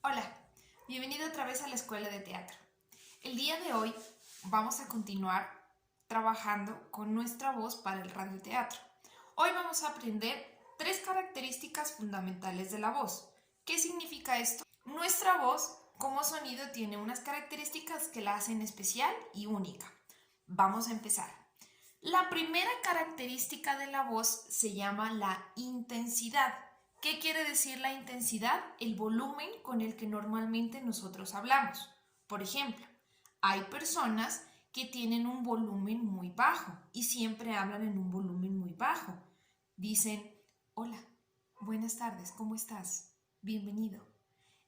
Hola, bienvenido otra vez a la Escuela de Teatro. El día de hoy vamos a continuar trabajando con nuestra voz para el radioteatro. Hoy vamos a aprender 3 características fundamentales de la voz. ¿Qué significa esto? Nuestra voz como sonido tiene unas características que la hacen especial y única. Vamos a empezar. La primera característica de la voz se llama la intensidad. ¿Qué quiere decir la intensidad? El volumen con el que normalmente nosotros hablamos. Por ejemplo, hay personas que tienen un volumen muy bajo y siempre hablan en un volumen muy bajo. Dicen, hola, buenas tardes, ¿cómo estás? Bienvenido.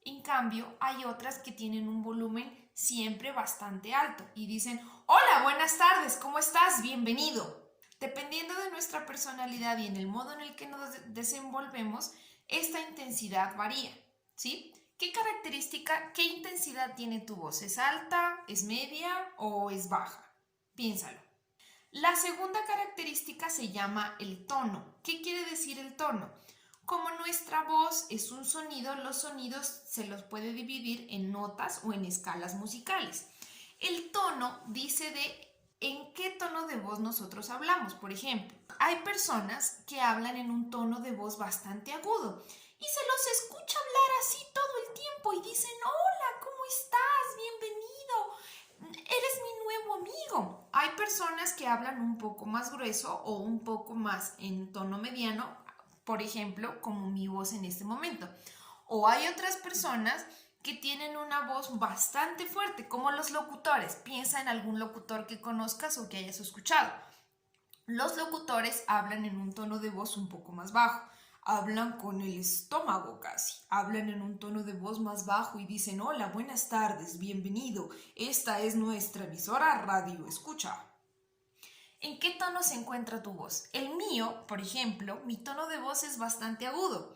En cambio, hay otras que tienen un volumen siempre bastante alto y dicen, hola, buenas tardes, ¿cómo estás? Bienvenido. Dependiendo de nuestra personalidad y en el modo en el que nos desenvolvemos, esta intensidad varía, ¿sí? ¿Qué característica, qué intensidad tiene tu voz? ¿Es alta, es media o es baja? Piénsalo. La segunda característica se llama el tono. ¿Qué quiere decir el tono? Como nuestra voz es un sonido, los sonidos se los puede dividir en notas o en escalas musicales. El tono dice de en qué tono de voz nosotros hablamos. Por ejemplo, hay personas que hablan en un tono de voz bastante agudo y se los escucha hablar así todo el tiempo y dicen, hola, ¿cómo estás? Bienvenido. Eres mi nuevo amigo. Hay personas que hablan un poco más grueso o un poco más en tono mediano, por ejemplo, como mi voz en este momento. O hay otras personas que tienen una voz bastante fuerte, como los locutores. Piensa en algún locutor que conozcas o que hayas escuchado. Los locutores hablan en un tono de voz un poco más bajo. Hablan con el estómago casi. Hablan en un tono de voz más bajo y dicen, hola, buenas tardes, bienvenido. Esta es nuestra emisora Radio Escucha. ¿En qué tono se encuentra tu voz? El mío, por ejemplo, mi tono de voz es bastante agudo.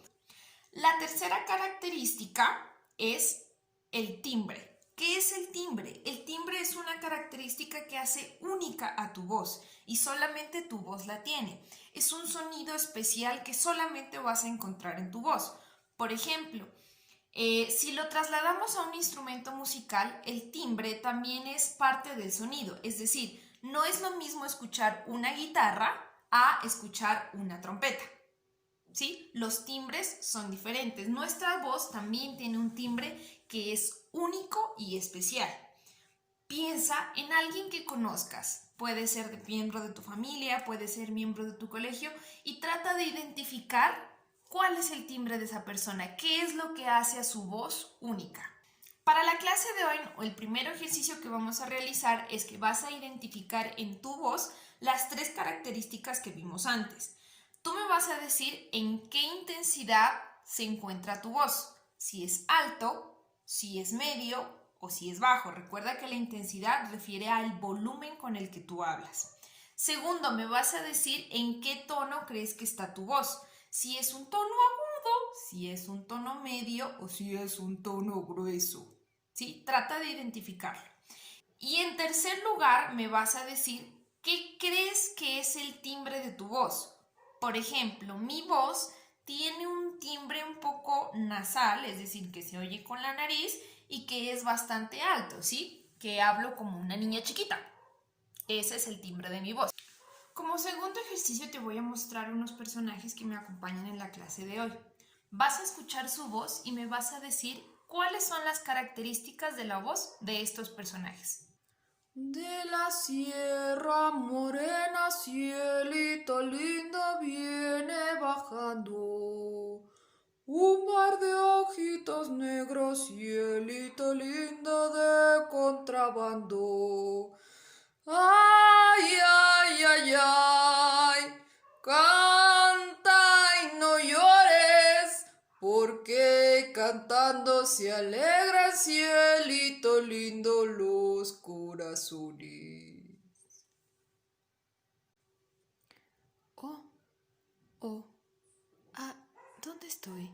La tercera característica es el timbre. ¿Qué es el timbre? El timbre es una característica que hace única a tu voz y solamente tu voz la tiene. Es un sonido especial que solamente vas a encontrar en tu voz. Por ejemplo, si lo trasladamos a un instrumento musical, el timbre también es parte del sonido. Es decir, no es lo mismo escuchar una guitarra a escuchar una trompeta. ¿Sí? Los timbres son diferentes. Nuestra voz también tiene un timbre que es único y especial. Piensa en alguien que conozcas. Puede ser miembro de tu familia, puede ser miembro de tu colegio y trata de identificar cuál es el timbre de esa persona, qué es lo que hace a su voz única. Para la clase de hoy, el primer ejercicio que vamos a realizar es que vas a identificar en tu voz las 3 características que vimos antes. Tú me vas a decir en qué intensidad se encuentra tu voz, si es alto, si es medio o si es bajo. Recuerda que la intensidad refiere al volumen con el que tú hablas. Segundo, me vas a decir en qué tono crees que está tu voz, si es un tono agudo, si es un tono medio o si es un tono grueso. ¿Sí? Trata de identificarlo. Y en tercer lugar, me vas a decir qué crees que es el timbre de tu voz. Por ejemplo, mi voz tiene un timbre un poco nasal, es decir, que se oye con la nariz y que es bastante alto, ¿sí? Que hablo como una niña chiquita. Ese es el timbre de mi voz. Como segundo ejercicio te voy a mostrar unos personajes que me acompañan en la clase de hoy. Vas a escuchar su voz y me vas a decir cuáles son las características de la voz de estos personajes. De la sierra morena, cielito lindo viene bajando. Un mar de ojitos negros, cielito lindo de contrabando. Ay, ay, ay, ay, canta y no llores, porque cantando se alegra, cielito lindo, los corazones. Oh, ¿dónde estoy?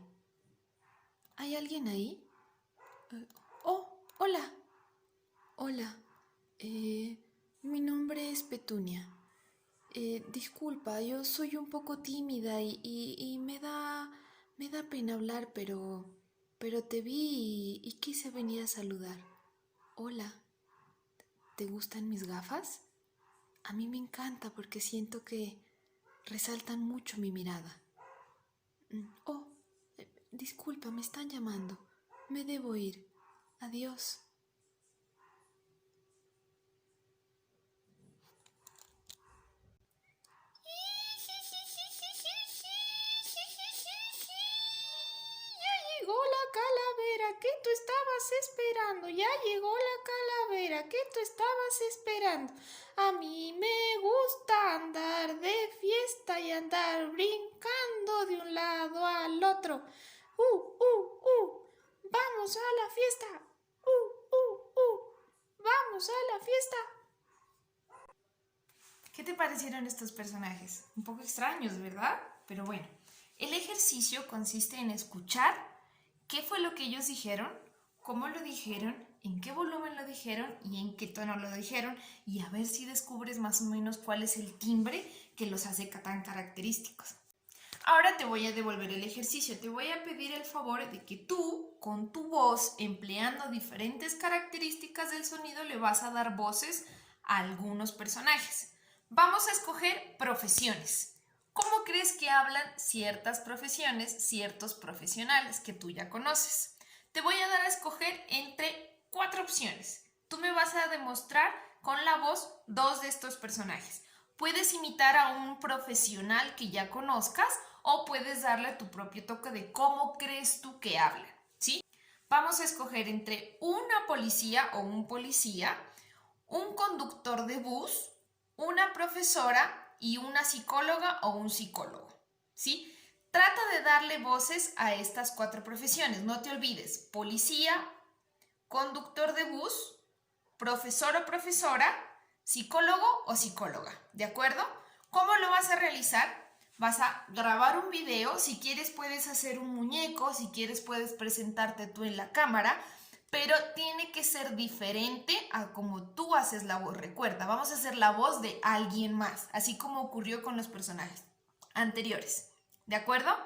¿Hay alguien ahí? Hola. Hola. Mi nombre es Petunia. Disculpa, yo soy un poco tímida y me da pena hablar, pero te vi y quise venir a saludar. Hola, ¿te gustan mis gafas? A mí me encanta porque siento que resaltan mucho mi mirada. Oh, disculpa, me están llamando. Me debo ir. Adiós. Ya llegó la calavera que tú estabas esperando. Ya llegó la calavera que tú estabas esperando. A mí me gusta andar de fiesta y andar brincando de un lado al otro. Vamos a la fiesta. Vamos a la fiesta. ¿Qué te parecieron estos personajes? Un poco extraños, ¿verdad? Pero bueno, el ejercicio consiste en escuchar qué fue lo que ellos dijeron, cómo lo dijeron, en qué volumen lo dijeron y en qué tono lo dijeron, y a ver si descubres más o menos cuál es el timbre que los hace tan característicos. Ahora te voy a devolver el ejercicio. Te voy a pedir el favor de que tú, con tu voz, empleando diferentes características del sonido, le vas a dar voces a algunos personajes. Vamos a escoger profesiones. ¿Cómo crees que hablan ciertas profesiones, ciertos profesionales que tú ya conoces? Te voy a dar a escoger entre 4 opciones. Tú me vas a demostrar con la voz 2 de estos personajes. Puedes imitar a un profesional que ya conozcas o puedes darle tu propio toque de cómo crees tú que hablan, ¿sí? Vamos a escoger entre una policía o un policía, un conductor de bus, una profesora y una psicóloga o un psicólogo, ¿sí? Trata de darle voces a estas 4 profesiones. No te olvides, policía, conductor de bus, profesor o profesora, psicólogo o psicóloga, ¿de acuerdo? ¿Cómo lo vas a realizar? Vas a grabar un video, si quieres puedes hacer un muñeco, si quieres puedes presentarte tú en la cámara, pero tiene que ser diferente a como tú haces la voz. Recuerda, vamos a hacer la voz de alguien más, así como ocurrió con los personajes anteriores, ¿de acuerdo?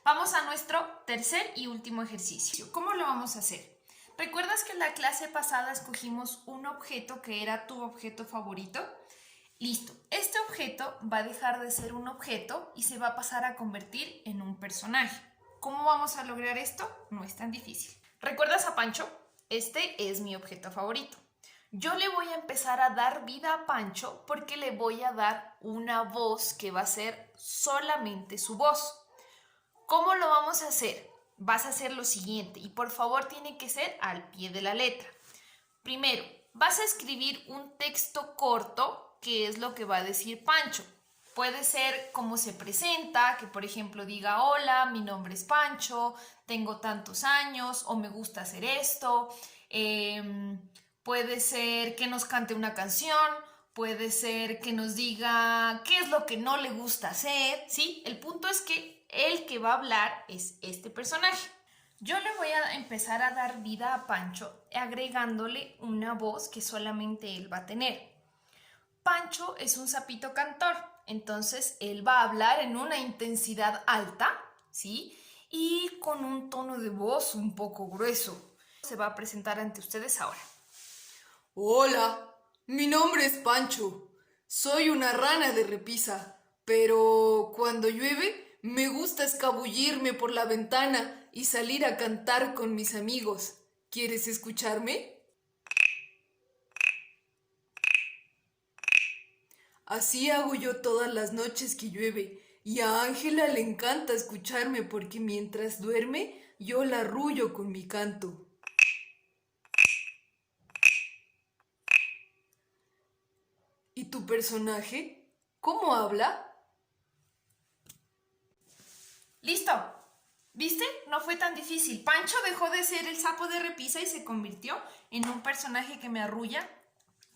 Vamos a nuestro tercer y último ejercicio. ¿Cómo lo vamos a hacer? ¿Recuerdas que en la clase pasada escogimos un objeto que era tu objeto favorito? Listo, este objeto va a dejar de ser un objeto y se va a pasar a convertir en un personaje. ¿Cómo vamos a lograr esto? No es tan difícil. ¿Recuerdas a Pancho? Este es mi objeto favorito. Yo le voy a empezar a dar vida a Pancho porque le voy a dar una voz que va a ser solamente su voz. ¿Cómo lo vamos a hacer? Vas a hacer lo siguiente y por favor tiene que ser al pie de la letra. Primero, vas a escribir un texto corto que es lo que va a decir Pancho. Puede ser cómo se presenta, que por ejemplo diga hola, mi nombre es Pancho, tengo tantos años o me gusta hacer esto. Puede ser que nos cante una canción, puede ser que nos diga qué es lo que no le gusta hacer, ¿sí? El punto es que el que va a hablar es este personaje. Yo le voy a empezar a dar vida a Pancho agregándole una voz que solamente él va a tener. Pancho es un sapito cantor, entonces él va a hablar en una intensidad alta, ¿sí? Y con un tono de voz un poco grueso. Se va a presentar ante ustedes ahora. Hola, mi nombre es Pancho. Soy una rana de repisa, pero cuando llueve me gusta escabullirme por la ventana y salir a cantar con mis amigos. ¿Quieres escucharme? Así hago yo todas las noches que llueve, y a Ángela le encanta escucharme porque mientras duerme yo la arrullo con mi canto. ¿Y tu personaje? ¿Cómo habla? ¡Listo! ¿Viste? No fue tan difícil. Pancho dejó de ser el sapo de repisa y se convirtió en un personaje que me arrulla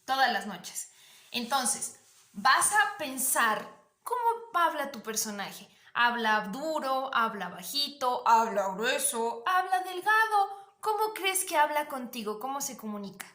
todas las noches. Entonces, vas a pensar cómo habla tu personaje. ¿Habla duro? ¿Habla bajito? ¿Habla grueso? ¿Habla delgado? ¿Cómo crees que habla contigo? ¿Cómo se comunica?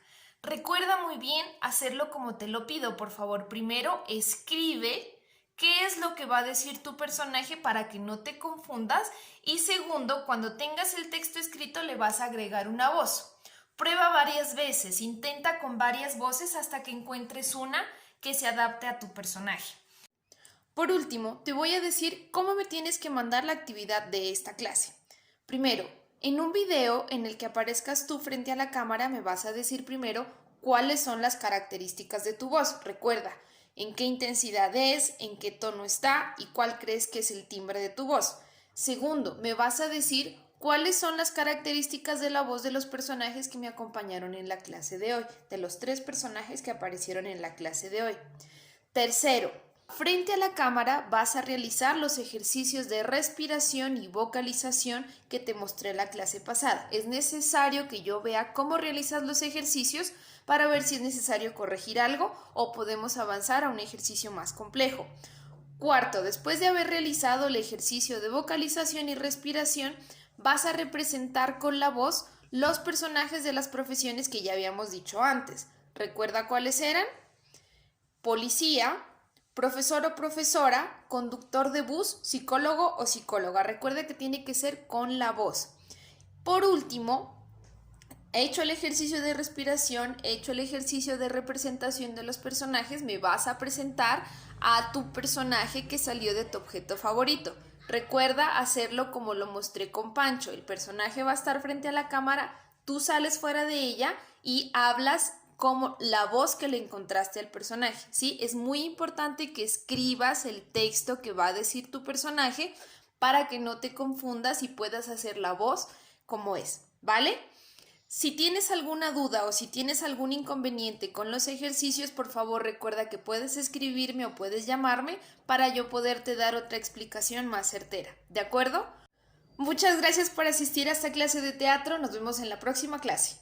Recuerda muy bien hacerlo como te lo pido, por favor. Primero, escribe qué es lo que va a decir tu personaje para que no te confundas. Y segundo, cuando tengas el texto escrito le vas a agregar una voz. Prueba varias veces, intenta con varias voces hasta que encuentres una que se adapte a tu personaje. Por último, te voy a decir cómo me tienes que mandar la actividad de esta clase. Primero, en un video en el que aparezcas tú frente a la cámara me vas a decir primero cuáles son las características de tu voz. Recuerda, en qué intensidad es, en qué tono está y cuál crees que es el timbre de tu voz. Segundo, me vas a decir cuáles son las características de la voz de los personajes que me acompañaron en la clase de hoy, de los 3 personajes que aparecieron en la clase de hoy. Tercero, frente a la cámara vas a realizar los ejercicios de respiración y vocalización que te mostré en la clase pasada. Es necesario que yo vea cómo realizas los ejercicios para ver si es necesario corregir algo o podemos avanzar a un ejercicio más complejo. Cuarto, después de haber realizado el ejercicio de vocalización y respiración, vas a representar con la voz los personajes de las profesiones que ya habíamos dicho antes. ¿Recuerda cuáles eran? Policía, profesor o profesora, conductor de bus, psicólogo o psicóloga. Recuerda que tiene que ser con la voz. Por último, he hecho el ejercicio de respiración, he hecho el ejercicio de representación de los personajes, me vas a presentar a tu personaje que salió de tu objeto favorito. Recuerda hacerlo como lo mostré con Pancho. El personaje va a estar frente a la cámara, tú sales fuera de ella y hablas como la voz que le encontraste al personaje, ¿sí? Es muy importante que escribas el texto que va a decir tu personaje para que no te confundas y puedas hacer la voz como es, ¿vale? Si tienes alguna duda o si tienes algún inconveniente con los ejercicios, por favor recuerda que puedes escribirme o puedes llamarme para yo poderte dar otra explicación más certera, ¿de acuerdo? Muchas gracias por asistir a esta clase de teatro, nos vemos en la próxima clase.